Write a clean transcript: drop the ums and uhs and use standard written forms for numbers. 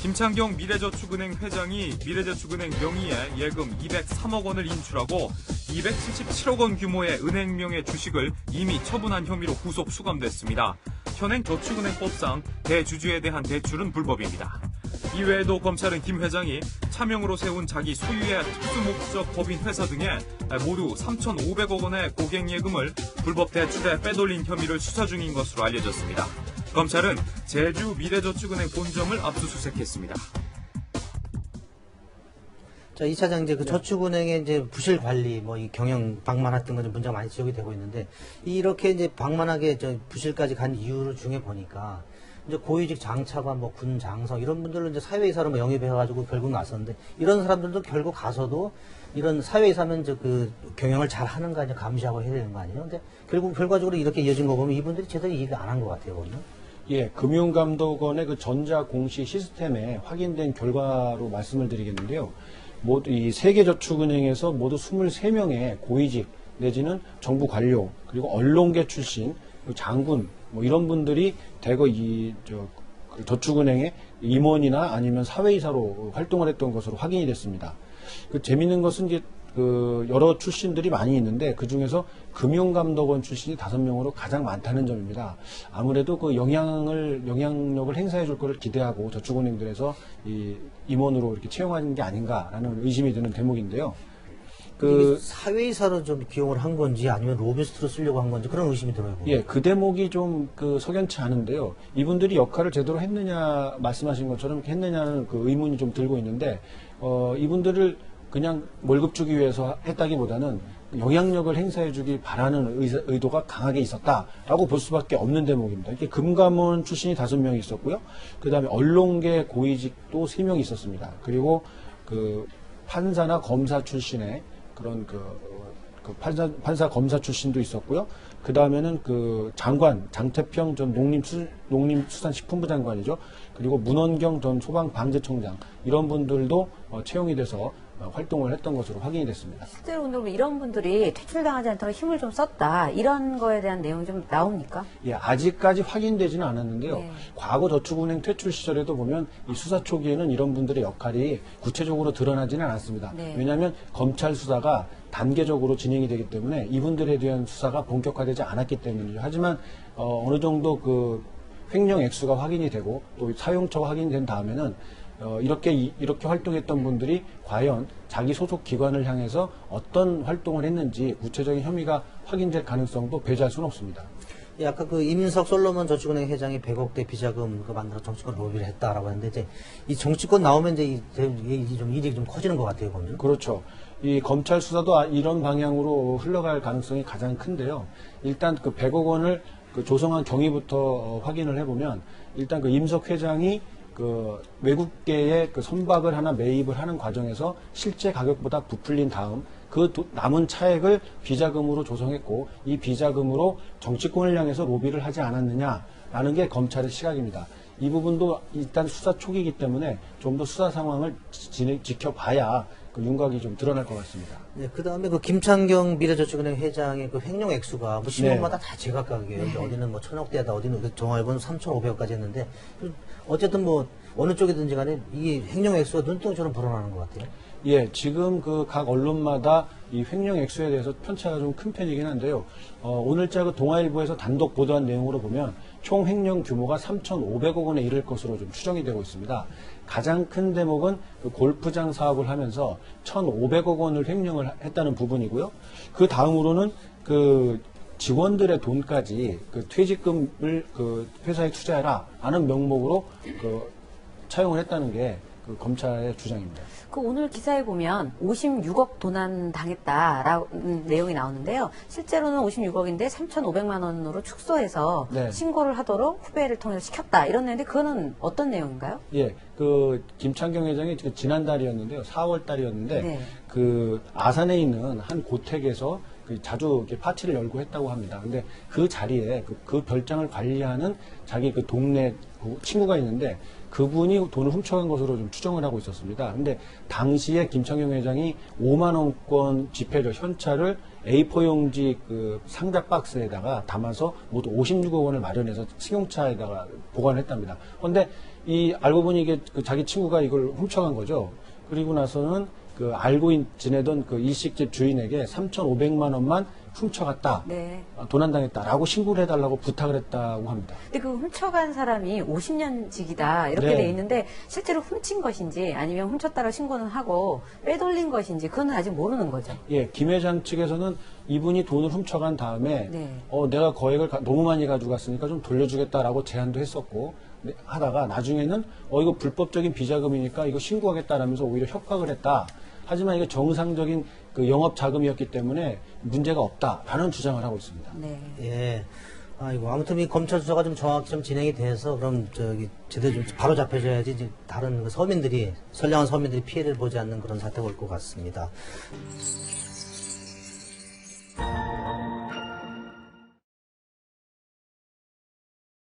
김창경 미래저축은행 회장이 미래저축은행 명의의 예금 203억 원을 인출하고 277억 원 규모의 은행명의 주식을 이미 처분한 혐의로 구속 수감됐습니다. 현행 저축은행법상 대주주에 대한 대출은 불법입니다. 이외에도 검찰은 김 회장이 차명으로 세운 자기 소유의 특수목적 법인 회사 등에 모두 3,500억 원의 고객예금을 불법 대출에 빼돌린 혐의를 수사 중인 것으로 알려졌습니다. 검찰은 제주 미래저축은행 본점을 압수수색했습니다. 자, 2차장 이제 그 저축은행의 이제 부실 관리, 뭐 이 경영 방만 같은 건 문제가 많이 지적이 되고 있는데, 이렇게 이제 방만하게 부실까지 간 이유 중에 보니까 이제 고위직 장차관, 뭐 군 장성 이런 분들은 이제 사회이사로 뭐 영입해가지고 결국 나섰는데, 이런 사람들도 결국 가서도 이런 사회이사면 이제 그 경영을 잘 하는 거 아니야, 감시하고 해야 되는 거 아니에요? 근데 결국 결과적으로 이렇게 이어진 거 보면 이분들이 제대로 일을 안 한 것 같아요, 보면. 예, 금융감독원의 그 전자공시 시스템에 확인된 결과로 말씀을 드리겠는데요. 모두 이 세계저축은행에서 모두 23명의 고위직 내지는 정부 관료 그리고 언론계 출신 장군 뭐 이런 분들이 대거 저축은행의 임원이나 아니면 사회이사로 활동을 했던 것으로 확인이 됐습니다. 그 재밌는 것은 이제 그 여러 출신들이 많이 있는데 그 중에서 금융감독원 출신이 5명으로 가장 많다는 점입니다. 아무래도 그 영향력을 행사해 줄 것을 기대하고 저축은행들에서 이 임원으로 이렇게 채용하는 게 아닌가라는 의심이 드는 대목인데요. 그 사회이사로 좀 기용을 한 건지 아니면 로비스트로 쓰려고 한 건지 그런 의심이 들어요. 예, 그 대목이 좀 그 석연치 않은데요. 이분들이 역할을 제대로 했느냐 말씀하신 것처럼 했느냐는 그 의문이 좀 들고 있는데 이분들을 그냥 월급 주기 위해서 했다기보다는 영향력을 행사해주기 바라는 의도가 강하게 있었다라고 볼 수밖에 없는 대목입니다. 이렇게 금감원 출신이 5명이 있었고요. 그 다음에 언론계 고위직도 3명이 있었습니다. 그리고 그 판사나 검사 출신의 그런 판사 검사 출신도 있었고요. 그 다음에는 그 장관, 장태평 전 농림수산식품부 장관이죠. 그리고 문원경 전 소방방재청장 이런 분들도 채용이 돼서 활동을 했던 것으로 확인이 됐습니다. 실제로 오늘 이런 분들이 퇴출당하지 않도록 힘을 좀 썼다 이런 거에 대한 내용 좀 나옵니까? 예, 아직까지 확인되지는 않았는데요. 네. 과거 저축은행 퇴출 시절에도 보면 이 수사 초기에는 이런 분들의 역할이 구체적으로 드러나지는 않았습니다. 네. 왜냐하면 검찰 수사가 단계적으로 진행이 되기 때문에 이분들에 대한 수사가 본격화되지 않았기 때문이죠. 하지만 어느 정도 그 횡령 액수가 확인이 되고 또 사용처가 확인된 다음에는 이렇게 활동했던 분들이 과연 자기 소속 기관을 향해서 어떤 활동을 했는지 구체적인 혐의가 확인될 가능성도 배제할 수는 없습니다. 예, 아까 그 이민석 솔로몬 저축은행 회장이 100억대 비자금 만들어 정치권 로비를 했다라고 했는데 이제 이 정치권 나오면 이제 일이 좀 커지는 것 같아요, 보면. 그렇죠. 이 검찰 수사도 이런 방향으로 흘러갈 가능성이 가장 큰데요. 일단 그 100억 원을 그 조성한 경위부터 확인을 해보면 일단 그 임석 회장이 그 외국계에 그 선박을 하나 매입을 하는 과정에서 실제 가격보다 부풀린 다음 그 남은 차액을 비자금으로 조성했고 이 비자금으로 정치권을 향해서 로비를 하지 않았느냐라는 게 검찰의 시각입니다. 이 부분도 일단 수사 초기이기 때문에 좀 더 수사 상황을 지켜봐야 그 윤곽이 좀 드러날 것 같습니다. 네, 그 다음에 그 김창경 미래저축은행 회장의 그 횡령 액수가 뭐 신문마다 다 제각각이에요. 네. 어디는 뭐 1,000억대다, 어디는 그 정화일보는 3,500억까지 했는데 어쨌든 뭐 어느 쪽이든지 간에 이 횡령 액수가 눈덩이처럼 불어나는 것 같아요. 예, 지금 그 각 언론마다 이 횡령 액수에 대해서 편차가 좀 큰 편이긴 한데요. 오늘자 그 동아일보에서 단독 보도한 내용으로 보면 총 횡령 규모가 3,500억 원에 이를 것으로 좀 추정이 되고 있습니다. 가장 큰 대목은 그 골프장 사업을 하면서 1,500억 원을 횡령을 했다는 부분이고요. 그 다음으로는 그 직원들의 돈까지 그 퇴직금을 그 회사에 투자해라 하는 명목으로 그 차용을 했다는 게 그 검찰의 주장입니다. 그 오늘 기사에 보면 56억 도난 당했다라는 내용이 나오는데요. 실제로는 56억인데 3,500만 원으로 축소해서 네. 신고를 하도록 후배를 통해서 시켰다 이런 내용인데 그거는 어떤 내용인가요? 예, 그 김창경 회장이 지난달이었는데요. 4월 달이었는데 네. 그 아산에 있는 한 고택에서 자주 이렇게 파티를 열고 했다고 합니다. 근데 그 자리에 그 별장을 관리하는 자기 그 동네 친구가 있는데 그분이 돈을 훔쳐간 것으로 좀 추정을 하고 있었습니다. 근데 당시에 김창룡 회장이 5만 원권 지폐를 현찰을 A4 용지 그 상자 박스에다가 담아서 모두 56억 원을 마련해서 승용차에다가 보관했답니다. 그런데 알고 보니 이게 그 자기 친구가 이걸 훔쳐간 거죠. 그리고 나서는 그 알고 지내던 그 일식집 주인에게 3,500만 원만 훔쳐갔다. 네. 도난당했다라고 신고를 해달라고 부탁을 했다고 합니다. 근데 그 훔쳐간 사람이 50년직이다 이렇게 네. 돼 있는데 실제로 훔친 것인지 아니면 훔쳤다고 신고는 하고 빼돌린 것인지 그건 아직 모르는 거죠. 예, 김 회장 측에서는 이분이 돈을 훔쳐간 다음에 네. 내가 거액을 너무 많이 가져갔으니까 좀 돌려주겠다라고 제안도 했었고 하다가 나중에는 이거 불법적인 비자금이니까 이거 신고하겠다라면서 오히려 협박을 했다. 하지만 이게 정상적인 그 영업 자금이었기 때문에 문제가 없다라는 주장을 하고 있습니다. 네. 예. 아이고, 아무튼 이 검찰 수사가 좀 정확히 좀 진행이 돼서 그럼 제대로 좀 바로 잡혀져야지 이제 다른 그 선량한 서민들이 피해를 보지 않는 그런 사태가 올 것 같습니다.